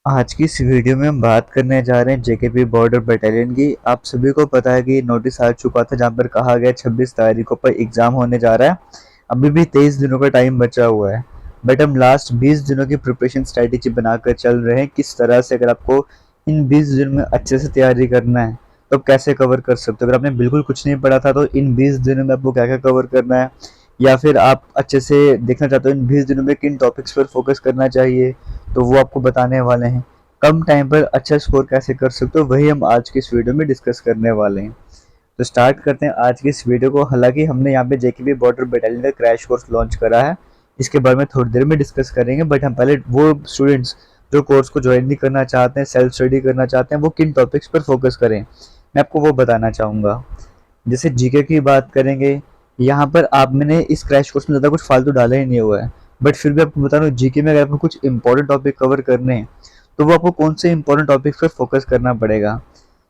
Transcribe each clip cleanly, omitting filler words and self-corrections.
आज की इस वीडियो में हम बात करने जा रहे हैं जेकेपी बॉर्डर बटालियन की। आप सभी को पता है कि नोटिस आ चुका था जहां पर कहा गया 26 तारीखों पर एग्जाम होने जा रहा है। अभी भी 23 दिनों का टाइम बचा हुआ है, बट हम लास्ट 20 दिनों की प्रिपरेशन स्ट्रेटेजी बनाकर चल रहे हैं। किस तरह से अगर आपको इन 20 दिनों में अच्छे से तैयारी करना है तो आप कैसे कवर कर सकते हो। अगर आपने बिल्कुल कुछ नहीं पढ़ा था तो इन 20 दिनों में आपको क्या क्या कवर करना है, या फिर आप अच्छे से देखना चाहते हो इन 20 दिनों में किन टॉपिक्स पर फोकस करना चाहिए, तो वो आपको बताने वाले हैं। कम टाइम पर अच्छा स्कोर कैसे कर सकते हो वही हम आज की इस वीडियो में डिस्कस करने वाले हैं। तो स्टार्ट करते हैं आज की इस वीडियो को। हालांकि हमने यहाँ पे जेकेपी बॉर्डर बटालियन का क्रैश कोर्स लॉन्च करा है, इसके बारे में थोड़ी देर में डिस्कस करेंगे। बट हम पहले वो स्टूडेंट्स जो कोर्स को ज्वाइन नहीं करना चाहते हैं, सेल्फ स्टडी करना चाहते हैं, वो किन टॉपिक्स पर फोकस करें, मैं आपको वो बताना चाहूँगा। जैसे जीके की बात करेंगे, यहाँ पर आप मैंने इस क्रैश कोर्स में ज़्यादा कुछ फालतू डाला ही नहीं हुआ है, बट फिर भी आपको बता रहा हूँ जीके में अगर आपको कुछ इंपॉर्टेंट टॉपिक कवर करने हैं तो वो आपको कौन से इंपॉर्टेंट टॉपिक्स पर फोकस करना पड़ेगा।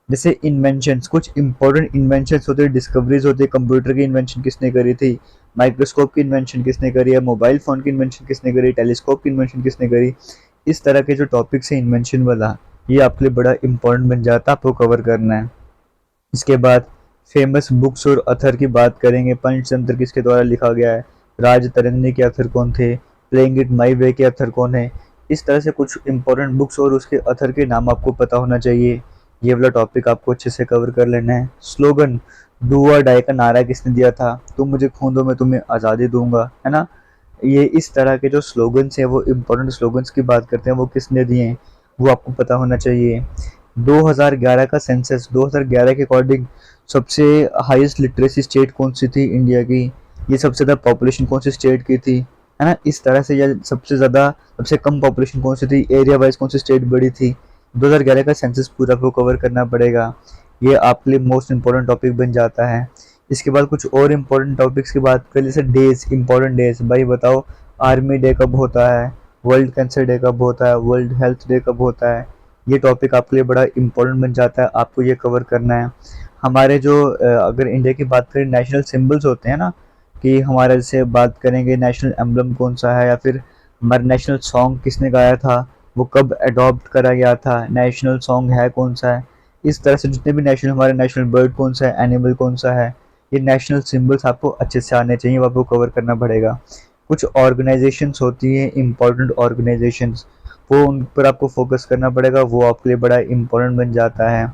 जैसे इन्वेंशंस, कुछ इंपॉर्टेंट इन्वेंशंस होते हैं, डिस्कवरीज होती है। कंप्यूटर की इन्वेंशन किसने करी थी, माइक्रोस्कोप की इन्वेंशन किसने करी है, मोबाइल फ़ोन की इन्वेंशन किसने करी, टेलीस्कोप की इन्वेंशन किसने करी। इस तरह के जो टॉपिक्स हैं इन्वेंशन वाला, ये आपके लिए बड़ा इंपॉर्टेंट बन जाता है, आपको कवर करना है। इसके बाद फेमस बुक्स और अथर की बात करेंगे। पंचतंत्र किसके द्वारा लिखा गया है, राज तरंगनी के अथर कौन थे, प्लेइंग इट माई वे के अथर कौन है। इस तरह से कुछ इंपॉर्टेंट बुक्स और उसके अथर के नाम आपको पता होना चाहिए। ये वाला टॉपिक आपको अच्छे से कवर कर लेना है। स्लोगन, डू और डाई का नारा किसने दिया था, तुम मुझे खून दो मैं तुम्हें आज़ादी दूंगा, है ना। ये इस तरह के जो स्लोगन्स हैं, वो इम्पोर्टेंट स्लोगन्स की बात करते हैं, वो किसने दिए हैं वो आपको पता होना चाहिए। 2011 का सेंसस, 2011 के अकॉर्डिंग सबसे हाईएस्ट लिटरेसी स्टेट कौन सी थी इंडिया की, ये सबसे ज़्यादा पॉपुलेशन कौन सी स्टेट की थी, है ना। इस तरह से, या सबसे ज़्यादा सबसे कम पॉपुलेशन कौन सी थी, एरिया वाइज कौन सी स्टेट बड़ी थी। 2011 का सेंसस पूरा को कवर करना पड़ेगा। ये आपके लिए मोस्ट इंपॉर्टेंट टॉपिक बन जाता है। इसके बाद कुछ और इम्पोर्टेंट टॉपिक्स की बात करें, जैसे डेज, इंपॉर्टेंट डेज। भाई बताओ, आर्मी डे कब होता है, वर्ल्ड कैंसर डे कब होता है, वर्ल्ड हेल्थ डे कब होता है। ये टॉपिक आपके लिए बड़ा इंपॉर्टेंट बन जाता है, आपको ये कवर करना है। हमारे जो अगर इंडिया की बात करें, नेशनल सिंबल्स होते हैं ना, कि हमारा जैसे बात करेंगे नेशनल एम्बलम कौन सा है, या फिर हमारा नेशनल सॉन्ग किसने गाया था, वो कब अडॉप्ट करा गया था, नेशनल सॉन्ग है कौन सा है। इस तरह से जितने भी नेशनल, हमारे नेशनल बर्ड कौन सा है, एनिमल कौन सा है, ये नेशनल सिंबल्स आपको अच्छे से आने चाहिए, वो आपको कवर करना पड़ेगा। कुछ ऑर्गेनाइजेशंस होती हैं, इंपॉर्टेंट ऑर्गेनाइजेशंस, वो उन पर आपको फोकस करना पड़ेगा, वो आपके लिए बड़ा इंपॉर्टेंट बन जाता है।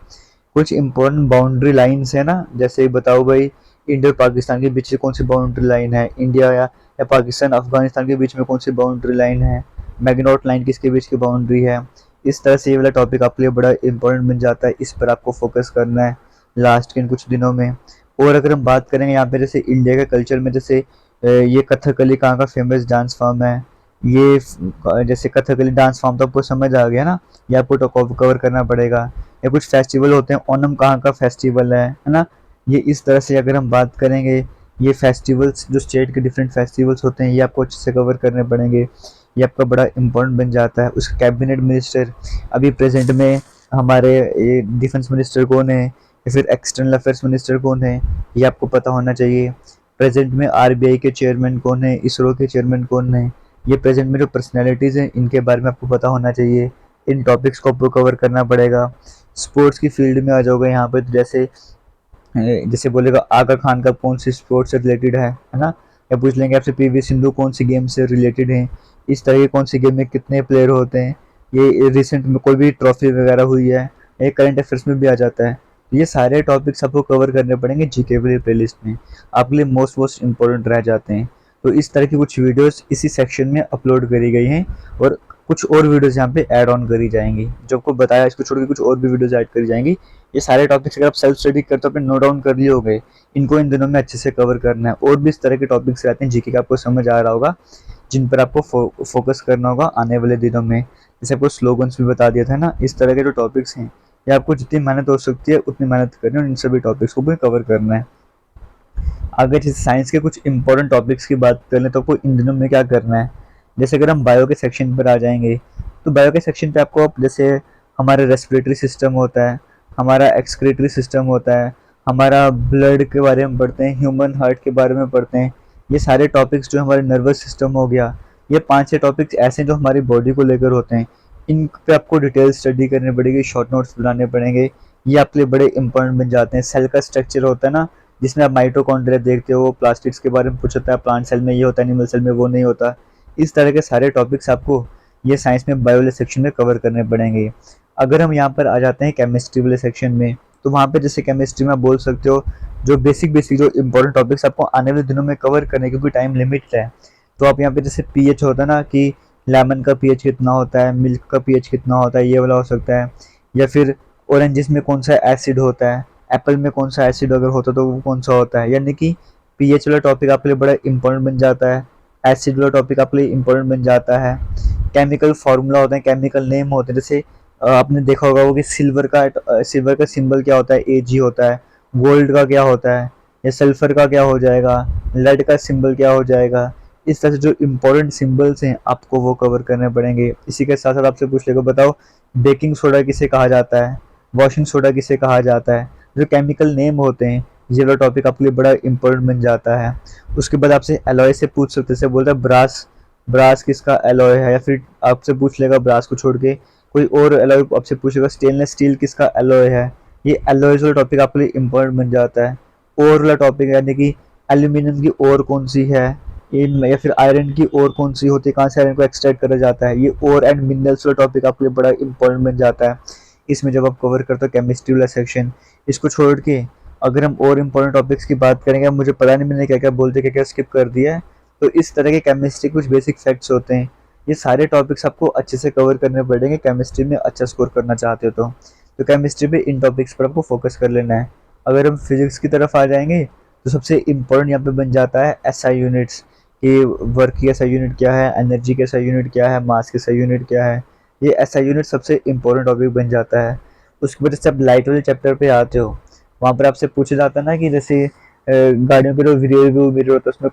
कुछ इंपॉर्टेंट बाउंड्री लाइंस है ना, जैसे बताओ भाई, इंडिया और पाकिस्तान के बीच से कौन सी बाउंड्री लाइन है, इंडिया या पाकिस्तान अफगानिस्तान के बीच में कौन सी बाउंड्री लाइन है, मैग्नॉट लाइन किसके बीच की बाउंड्री है। इस तरह से ये वाला टॉपिक आपके लिए बड़ा इंपॉर्टेंट बन जाता है, इस पर आपको फोकस करना है लास्ट के इन कुछ दिनों में। और अगर हम बात करेंगे यहाँ पे जैसे इंडिया के कल्चर में, जैसे ये कथकली कहाँ का फेमस डांस फॉर्म है, ये जैसे कथकली डांस फॉर्म तो आपको समझ आ गया ना, ये आपको कवर करना पड़ेगा। या कुछ फेस्टिवल होते हैं, ओनम कहाँ का फेस्टिवल है ना। ये इस तरह से अगर हम बात करेंगे, ये फेस्टिवल्स जो स्टेट के डिफरेंट फेस्टिवल्स होते हैं, ये आपको अच्छे से कवर करने पड़ेंगे, ये आपका बड़ा इंपॉर्टेंट बन जाता है। उसका कैबिनेट मिनिस्टर अभी प्रेजेंट में हमारे डिफेंस मिनिस्टर कौन है, या फिर एक्सटर्नल अफेयर्स मिनिस्टर कौन है, ये आपको पता होना चाहिए। प्रेजेंट में आरबीआई के चेयरमैन कौन है, इसरो के चेयरमैन कौन है, ये प्रेजेंट में जो पर्सनैलिटीज़ हैं इनके बारे में आपको पता होना चाहिए। इन टॉपिक्स को आपको कवर करना पड़ेगा। स्पोर्ट्स की फील्ड में आ जाओगे यहाँ पे, तो जैसे जैसे बोलेगा आगा खान का कौन सी स्पोर्ट्स से रिलेटेड है ना। या पूछ लेंगे आपसे पीवी सिंधु कौन सी गेम से रिलेटेड है, इस तरह की कौन सी गेम में कितने प्लेयर होते हैं, ये रिसेंट में कोई भी ट्रॉफी वगैरह हुई है, ये करंट अफेयर्स में भी आ जाता है। ये सारे टॉपिक्स आपको कवर करने पड़ेंगे जीके वाली प्लेलिस्ट में, आपके लिए मोस्ट इंपॉर्टेंट रह जाते हैं। तो इस तरह की कुछ वीडियोस इसी सेक्शन में अपलोड करी गई हैं, और कुछ और वीडियोस यहाँ पे ऐड ऑन करी जाएंगी। जो आपको बताया इसको छोड़ के कुछ और भी वीडियोस ऐड करी जाएंगी। ये सारे टॉपिक्स अगर आप सेल्फ स्टडी करते हो, अपने नोट डाउन कर लिए होंगे, इनको इन दिनों में अच्छे से कवर करना है। और भी इस तरह के टॉपिक्स रहते हैं जीके का, आपको समझ आ रहा होगा, जिन पर आपको फोकस करना होगा आने वाले दिनों में। जैसे आपको स्लोगन्स भी बता दिया था ना, इस तरह के जो टॉपिक्स हैं, ये आपको जितनी मेहनत हो सकती है उतनी मेहनत करनी है, और इन सभी टॉपिक्स को भी कवर करना है। अगर जैसे साइंस के कुछ इंपॉर्टेंट टॉपिक्स की बात कर लें, तो आपको इन दिनों में क्या करना है। जैसे अगर हम बायो के सेक्शन पर आ जाएंगे, तो बायो के सेक्शन पे आपको जैसे हमारा रेस्पिरेटरी सिस्टम होता है, हमारा एक्सक्रीटरी सिस्टम होता है, हमारा ब्लड के बारे में पढ़ते हैं, ह्यूमन हार्ट के बारे में पढ़ते हैं। ये सारे टॉपिक्स जो हमारे नर्वस सिस्टम हो गया, ये 5-6 टॉपिक्स ऐसे हैं जो हमारी बॉडी को लेकर होते हैं। इन पे आपको डिटेल स्टडी करनी पड़ेगी, शॉर्ट नोट्स बनाने पड़ेंगे। ये आपके लिए बड़े इंपॉर्टेंट बन जाते हैं। सेल का स्ट्रक्चर होता है ना, जिसमें आप माइटोकॉन्ड्रिया देखते हो, प्लास्टिक्स के बारे में पूछा था, प्लांट सेल में ये होता है, एनिमल सेल में वो नहीं होता। इस तरह के सारे टॉपिक्स आपको ये साइंस में बायो वाले सेक्शन में कवर करने पड़ेंगे। अगर हम यहाँ पर आ जाते हैं केमिस्ट्री वाले सेक्शन में, तो वहाँ पे जैसे केमिस्ट्री में आप बोल सकते हो जो बेसिक जो इंपॉर्टेंट टॉपिक्स आपको आने वाले दिनों में कवर करने, क्योंकि टाइम लिमिट है। तो आप यहाँ पे जैसे पीएच होता है ना, कि लेमन का पीएच कितना होता है, मिल्क का पीएच कितना होता है, ये वाला हो सकता है। या फिर ऑरेंजेस में कौन सा एसिड होता है, एप्पल में कौन सा एसिड अगर होता तो वो कौन सा होता है। यानी कि पीएच वाला टॉपिक आपके लिए बड़ा इंपॉर्टेंट बन जाता है। एसिड वाला टॉपिक आपके लिए इंपॉर्टेंट बन जाता है। केमिकल फार्मूला होते हैं, केमिकल नेम होते हैं। जैसे आपने देखा होगा वो कि सिल्वर का सिंबल क्या होता है, एजी होता है। गोल्ड का क्या होता है, या सल्फर का क्या हो जाएगा, लेड का सिंबल क्या हो जाएगा। इस तरह से जो इम्पोर्टेंट सिंबल्स हैं आपको वो कवर करने पड़ेंगे। इसी के साथ साथ आपसे पूछ लेगा, बताओ बेकिंग सोडा किसे कहा जाता है, वॉशिंग सोडा किसे कहा जाता है। जो केमिकल नेम होते हैं, ये वाला टॉपिक आपके लिए बड़ा इंपॉर्टेंट बन जाता है। उसके बाद आपसे एलॉय से पूछ सकते हैं, बोलता है ब्रास, ब्रास किसका एलॉय है। या फिर आपसे पूछ लेगा ब्रास को छोड़ के कोई और एलॉय आपसे पूछेगा, स्टेनलेस स्टील किसका एलॉय है। ये एलॉयज वाला टॉपिक आपके लिए इंपॉर्टेंट बन जाता है। ओर वाला टॉपिक यानी कि एल्यूमिनियम की ओर कौन सी है, या फिर आयरन की ओर कौन सी होती है, कहाँ से आयरन को एक्सट्रैक्ट करा जाता है। ये ओर एंड मिनरल्स वाला टॉपिक आपके लिए बड़ा इंपॉर्टेंट बन जाता है इसमें, जब आप कवर करते हो केमिस्ट्री वाला सेक्शन। इसको छोड़ के अगर हम और इम्पोर्टेंट टॉपिक्स की बात करेंगे, मुझे पता नहीं मैंने क्या क्या बोलते क्या क्या स्किप कर दिया है। तो इस तरह के केमिस्ट्री कुछ बेसिक फैक्ट्स होते हैं। ये सारे टॉपिक्स आपको अच्छे से कवर करने पड़ेंगे केमिस्ट्री में अच्छा स्कोर करना चाहते हो तो केमिस्ट्री पे इन टॉपिक्स पर आपको फोकस कर लेना है। अगर हम फिजिक्स की तरफ आ जाएंगे, तो सबसे इम्पोर्टेंट यहाँ पे बन जाता है एसआई यूनिट्स, कि वर्क की एसआई यूनिट क्या है, एनर्जी की एसआई यूनिट क्या है, मास की एसआई यूनिट क्या है। ये एसआई यूनिट सबसे इम्पोर्टेंट टॉपिक बन जाता है। उसकी वजह से आप लाइट वाले चैप्टर पे आते हो, वहाँ पर आपसे पूछा जाता है ना कि जैसे गाड़ियों के जो रियर व्यू मिरर होता है उसमें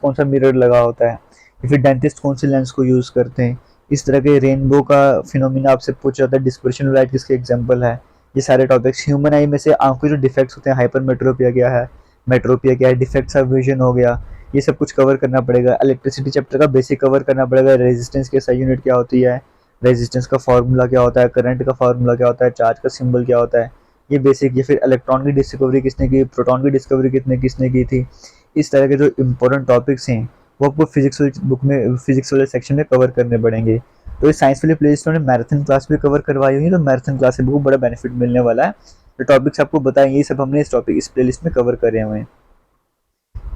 कौन सा मिरर लगा होता है, या फिर डेंटिस्ट कौन से लेंस को यूज़ करते हैं। इस तरह के रेनबो का फिनोमिना आपसे पूछा जाता है, डिस्पर्शन लाइट किसके एग्जाम्पल है। ये सारे टॉपिक्स ह्यूमन आई में से आंखों के जो डिफेक्ट्स होते हैं, हाइपर मेट्रोपिया क्या है, मेट्रोपिया क्या है, डिफेक्ट्स ऑफ विजन हो गया, ये सब कुछ कवर करना पड़ेगा। इलेक्ट्रिसिटी चैप्टर का बेसिक कवर करना पड़ेगा, रेजिस्टेंस की एसआई यूनिट क्या होती है, रेजिस्टेंस का फार्मूला क्या होता है, करंट का फार्मूला क्या होता है, चार्ज का सिंबल क्या होता है, ये बेसिक। या फिर इलेक्ट्रॉन की डिस्कवरी किसने की, प्रोटॉन की डिस्कवरी किसने की थी। इस तरह के जो इंपॉर्टेंट टॉपिक्स हैं वो आपको फिजिक्स वाली बुक में, फिजिक्स वाले सेक्शन में कवर करने पड़ेंगे। तो इस साइंस वाली प्लेलिस्ट में मैराथन क्लास भी कवर करवाई हुई है, तो मैराथन क्लास से बहुत बड़ा बेनिफिट मिलने वाला है। जो टॉपिक्स आपको बताएंगे ये सब हमने इस प्लेलिस्ट में कवर करे हुए हैं।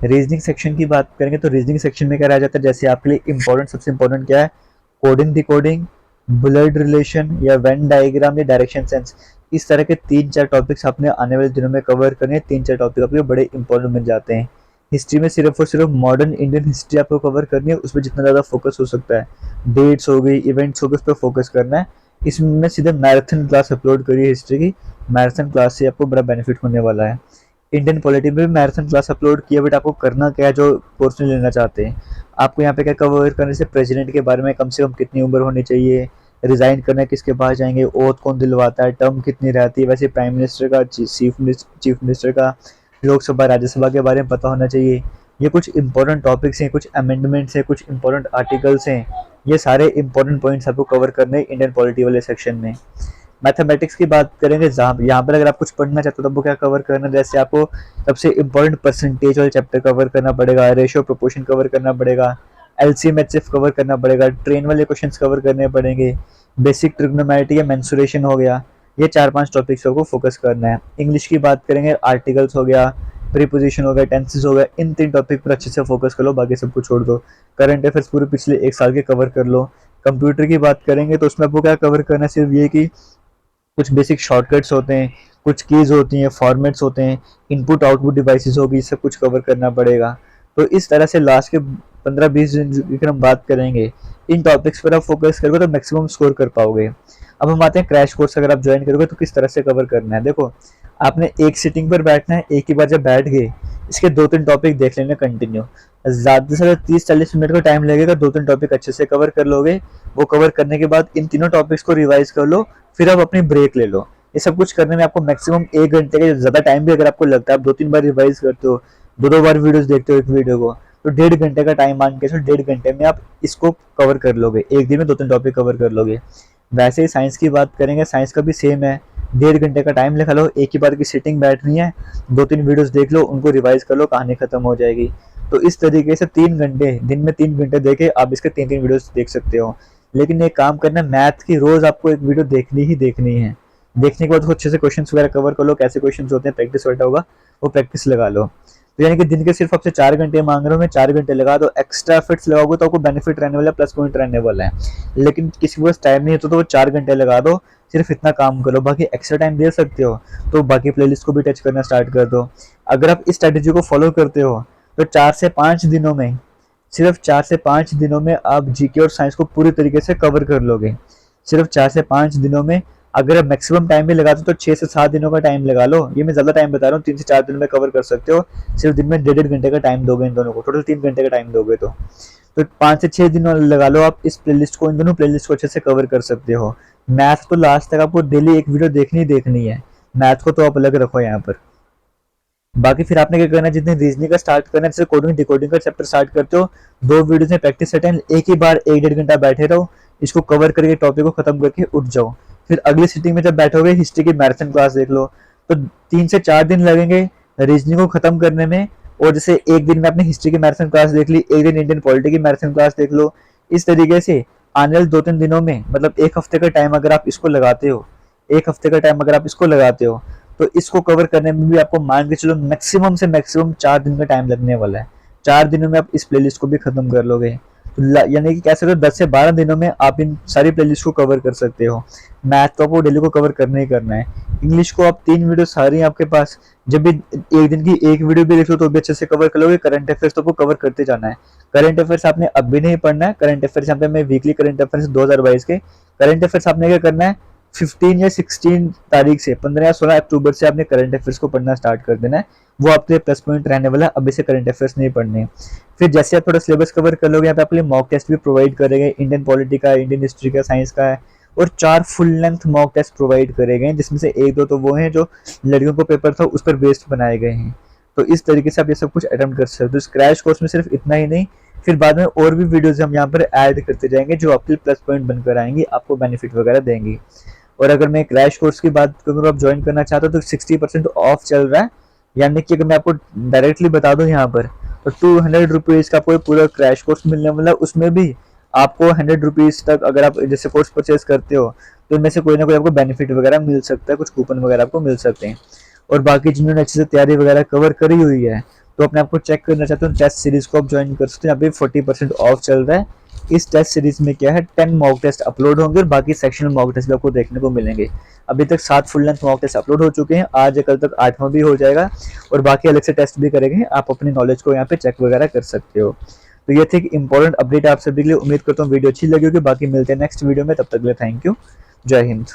रीजनिंग सेक्शन की बात करेंगे तो रीजनिंग सेक्शन में क्या रह जाता है, जैसे आपके लिए इंपॉर्टेंट, सबसे इंपॉर्टेंट क्या है, कोडिंग डिकोडिंग, ब्लड रिलेशन, या वेन डायग्राम, या डायरेक्शन सेंस। इस तरह के 3-4 टॉपिक्स आपने आने वाले दिनों में कवर करने। 3-4 टॉपिक आपके बड़े इंपॉर्टेंट बन जाते हैं। हिस्ट्री में सिर्फ और सिर्फ मॉडर्न इंडियन हिस्ट्री आपको कवर करनी है, उसमें जितना ज़्यादा फोकस हो सकता है, डेट्स हो गई, इवेंट्स हो गए, उस पर फोकस करना है। इसमें सीधे मैराथन क्लास अपलोड करी है हिस्ट्री की, मैराथन क्लास से आपको बड़ा बेनिफिट होने वाला है। इंडियन पॉलिटी में भी मैराथन क्लास अपलोड किया, बट आपको करना क्या है, जो कोर्स में लेना चाहते हैं आपको यहाँ पे क्या कवर करने से, प्रेसिडेंट के बारे में कम से कम कितनी उम्र होनी चाहिए, रिजाइन करना किसके पास जाएंगे, ओथ कौन दिलवाता है, टर्म कितनी रहती है, वैसे प्राइम मिनिस्टर का, चीफ मिनिस्टर का, लोकसभा राज्यसभा के बारे में पता होना चाहिए। ये कुछ इंपॉर्टेंट टॉपिक्स हैं, कुछ अमेंडमेंट्स हैं, कुछ इंपॉर्टेंट आर्टिकल्स हैं। ये सारे इंपॉर्टेंट पॉइंट्स आपको कवर करने इंडियन पॉलिटी वाले सेक्शन में। मैथमेटिक्स की बात करेंगे, यहाँ पर अगर आप कुछ पढ़ना चाहते हो तो वो क्या कवर करना है, जैसे आपको सबसे इंपॉर्टेंट परसेंटेज वाले चैप्टर कवर करना पड़ेगा, रेशियो प्रोपोर्शन कवर करना पड़ेगा, एलसीएम एचसीएफ कवर करना पड़ेगा, ट्रेन वाले क्वेश्चंस कवर करने पड़ेंगे, बेसिक ट्रिग्नोमेट्री या मेंसुरेशन हो गया। ये 4-5 टॉपिक्स को फोकस करना है। इंग्लिश की बात करेंगे, आर्टिकल्स हो गया, प्रीपोजिशन हो गया, टेंसेस हो गया, इन 3 टॉपिक पर अच्छे से फोकस कर लो, बाकी सब कुछ छोड़ दो। करंट अफेयर्स पूरे पिछले 1 साल के कवर कर लो। कंप्यूटर की बात करेंगे तो उसमें आपको क्या कवर करना है, सिर्फ ये कि कुछ बेसिक शॉर्टकट्स होते हैं, कुछ कीज होती हैं, फॉर्मेट्स होते हैं, इनपुट आउटपुट डिवाइसेस होगी, सब कुछ कवर करना पड़ेगा। तो इस तरह से लास्ट के 15-20 दिन की हम बात करेंगे, इन टॉपिक्स पर आप फोकस करोगे तो मैक्सिमम स्कोर कर पाओगे। अब हम आते हैं क्रैश कोर्स, अगर आप ज्वाइन करोगे तो किस तरह से कवर करना है। देखो, आपने एक सिटिंग पर बैठना है, एक ही बार जब बैठ गए इसके 2-3 टॉपिक देख लेना कंटिन्यू। ज़्यादा से ज़्यादा 30-40 मिनट का टाइम लगेगा, 2-3 टॉपिक अच्छे से कवर कर लोगे। वो कवर करने के बाद इन तीनों टॉपिक्स को रिवाइज कर लो, फिर आप अपनी ब्रेक ले लो। ये सब कुछ करने में आपको मैक्सिमम 1 घंटे का ज़्यादा टाइम भी अगर आपको लगता है, आप 2-3 बार रिवाइज करते हो, 2-2 बार वीडियोस देखते हो एक वीडियो को, तो 1.5 घंटे का टाइम मान के चलो, 1.5 घंटे में आप इसको कवर कर लोगे, एक दिन में 2-3 टॉपिक कवर कर लोगे। वैसे ही साइंस की बात करेंगे, साइंस का भी सेम है, 1.5 घंटे का टाइम लिखा लो, एक ही बार की सिटिंग बैठनी है, 2-3 वीडियोस देख लो, उनको रिवाइज कर लो, कहानी खत्म हो जाएगी। तो इस तरीके से 3 घंटे, दिन में 3 घंटे देके आप इसके 3-3 वीडियोस देख सकते हो। लेकिन एक काम करना, मैथ की रोज आपको एक वीडियो देखनी ही देखनी है। देखने के बाद उसको अच्छे से क्वेश्चन वगैरह कवर कर लो, कैसे क्वेश्चन होते हैं, प्रैक्टिस वगैरह होगा, वो प्रैक्टिस लगा लो। तो यानी कि दिन के सिर्फ आपसे 4 घंटे मांग रहा हूँ मैं, 4 घंटे लगा दो, एक्स्ट्रा एफर्ट्स लगाओगे तो आपको बेनिफिट रहने वाला है, प्लस पॉइंट रहने वाला है। लेकिन किसी के पास टाइम नहीं है तो वो 4 घंटे लगा दो, सिर्फ इतना काम करो, बाकी एक्स्ट्रा टाइम दे सकते हो तो बाकी प्लेलिस्ट को भी टच करना स्टार्ट कर दो। अगर आप इस स्ट्रेटेजी को फॉलो करते हो तो 4 से 5 दिनों में, सिर्फ 4 से 5 दिनों में आप जीके और साइंस को पूरी तरीके से कवर कर लोगे। सिर्फ 4 से 5 दिनों में। अगर आप मैक्सिमम टाइम भी लगाते हो तो 6 से 7 दिनों का टाइम लगा लो, ये मैं ज़्यादा टाइम बता रहा हूँ, 3 से 4 दिन में कवर कर सकते हो। सिर्फ दिन में 1.5 घंटे का टाइम दोगे इन दोनों को, टोटल 3 घंटे का टाइम दोगे तो 5 से 6 दिन लगा लो आप इस प्लेलिस्ट को, इन दोनों प्लेलिस्ट को अच्छे से कवर कर सकते हो। मैथ तो लास्ट तक आपको डेली एक वीडियो देखनी ही देखनी है, मैथ को तो आप अलग रखो यहाँ पर। बाकी फिर आपने क्या करना है, जितने रीजनिंग का स्टार्ट करना है, जैसे कोडिंग डिकोडिंग का चैप्टर स्टार्ट करते हो, 2 वीडियोस में प्रैक्टिस सेट है, एक ही बार 1-1.5 घंटा बैठे रहो, इसको कवर करके टॉपिक को खत्म करके उठ जाओ। फिर अगली सिटिंग में जब बैठोगे, हिस्ट्री की मैराथन क्लास देख लो, तो 3 से 4 दिन लगेंगे रीजनिंग को खत्म करने में। और जैसे एक दिन में आपने हिस्ट्री की मैराथन क्लास देख ली, एक दिन इंडियन पॉलिटी की मैराथन क्लास देख लो। इस तरीके से आने वाले 2-3 दिनों में, मतलब एक हफ्ते का टाइम अगर आप इसको लगाते हो, एक हफ्ते का टाइम अगर आप इसको लगाते हो, तो इसको कवर करने में भी आपको मान के चलो मैक्सिमम से मैक्सिमम 4 दिन का टाइम लगने वाला है। 4 दिनों में आप इस प्लेलिस्ट को भी खत्म कर लोगे। तो यानी कि कह सकते हो 10 से 12 दिनों में आप इन सारी प्लेलिस्ट को कवर कर सकते हो। मैथ तो आपको डेली को कवर करना ही करना है। इंग्लिश को आप 3 वीडियो सारी आपके पास, जब भी एक दिन की एक वीडियो भी देख लो तो भी अच्छे से कवर कर लोगे। करंट अफेयर्स तो आपको कवर करते जाना है। करंट अफेयर्स आपने अब भी नहीं पढ़ना है, करंट अफेयर्स यहाँ पे मैं वीकली करंट अफेयर्स 2022 के करंट अफेयर्स आपने क्या करना है, 15 या 16 तारीख से, 15 या 16 अक्टूबर से आपने करंट अफेयर्स को पढ़ना स्टार्ट कर देना है। वो आपके लिए प्लस पॉइंट रहने वाला है, अभी से करंट अफेयर्स नहीं पढ़ने। फिर जैसे आप थोड़ा सिलेबस कवर कर लोगे, यहाँ पे आपके लिए मॉक टेस्ट भी प्रोवाइड करेंगे, इंडियन पॉलिटी का, इंडियन हिस्ट्री का, साइंस का है, और 4 full length mock test provide करेंगे, जिसमें से 1-2 तो वो हैं जो लड़कियों को पेपर था उस पर बेस्ड बनाए गए हैं। तो इस तरीके से आप ये सब कुछ अटेम्प्ट कर सकते हो। इस क्रैश कोर्स में सिर्फ इतना ही नहीं, फिर बाद में और भी वीडियोस हम यहाँ पर ऐड करते जाएंगे जो आपके लिए प्लस पॉइंट बनकर आएंगी, आपको बेनिफिट वगैरह देंगी। और अगर मैं क्रैश कोर्स की बात करूँ, आप ज्वाइन करना चाहते हो तो 60% ऑफ चल रहा है। यानी कि अगर मैं आपको डायरेक्टली बता दूं यहाँ पर, तो 200 रुपीज़ का आपको पूरा क्रैश कोर्स मिलने वाला है। उसमें भी आपको 100 रुपीज़ तक अगर आप जैसे कोर्स परचेज करते हो तो इनमें से कोई ना कोई आपको बेनिफिट वगैरह मिल सकता है, कुछ कूपन वगैरह आपको मिल सकते हैं। और बाकी जिन्होंने अच्छे से तैयारी वगैरह कवर करी हुई है तो अपने आपको चेक करना चाहते हो, टेस्ट सीरीज को आप ज्वाइन कर सकते हो। यहाँ पे 40% ऑफ चल रहा है। इस टेस्ट सीरीज में क्या है, 10 मॉक टेस्ट अपलोड होंगे और बाकी सेक्शनल मॉक टेस्ट भी आपको देखने को मिलेंगे। अभी तक 7 full length mock test upload हो चुके हैं, आज या कल तक 8वां भी हो जाएगा, और बाकी अलग से टेस्ट भी करेंगे। आप अपनी नॉलेज को यहाँ पे चेक वगैरह कर सकते हो। तो ये थी एक इंपॉर्टेंट अपडेट आप सभी के लिए। उम्मीद करता हूँ वीडियो अच्छी लगी होगी। बाकी मिलते हैं नेक्स्ट वीडियो में, तब तक के लिए थैंक यू, जय हिंद।